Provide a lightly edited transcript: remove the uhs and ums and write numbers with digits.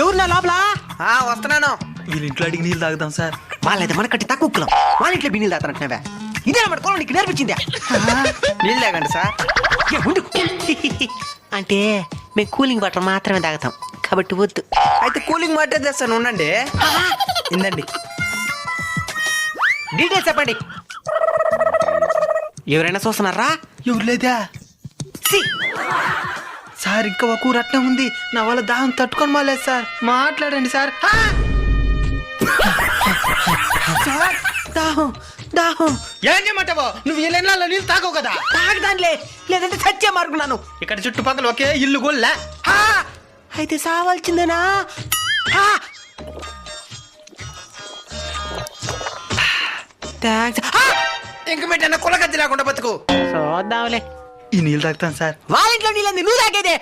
ఎవరు నా లోపల? వస్తున్నాను. వీళ్ళ ఇంట్లో అడిగి నీళ్ళు తాగుదాం సార్. వాళ్ళైతే మన కట్టి తక్కువ కులం, వాళ్ళ ఇంట్లో బిన్నీళ్ళు తాగుతారంటున్నావా? ఇదే మన కులం నీకు నేర్పించిందా? నీళ్ళు తాగండి సార్. ఏ, ఉండు. అంటే మేము కూలింగ్ వాటర్ మాత్రమే తాగుతాం కాబట్టి వద్దు. అయితే కూలింగ్ వాటర్ తెస్తాను, ఉండండి. ఇందండి. డీటెయిల్స్ చెప్పండి. ఎవరైనా చూస్తున్నారా? ఎవరు లేదా సార్? ఇంకా ఒక ఊరు అట్నే ఉంది. నా వల్ల దాహం తట్టుకొని మాలేదు సార్. మాట్లాడండి సార్. సార్, దాహం దాహం. ఏం చేయమంటావో? నువ్వు ఈ లైన్లలో నీళ్ళు తాగవు కదా. తాగదానిలే, లేదంటే చచ్చే మార్కున్నాను. ఇక్కడ చుట్టుపక్కల ఒకే ఇల్లు గోల్లా. అయితే సావాల్సిందేనా? థ్యాంక్స్. ఇంక పెట్టిన కులగద్ది లేకుండా బతుకు. చూద్దాంలే. ఈ నీళ్ళు తాగుతాను సార్. వాళ్ళ ఇంట్లో నీళ్ళంది నువ్వు తాగేదే.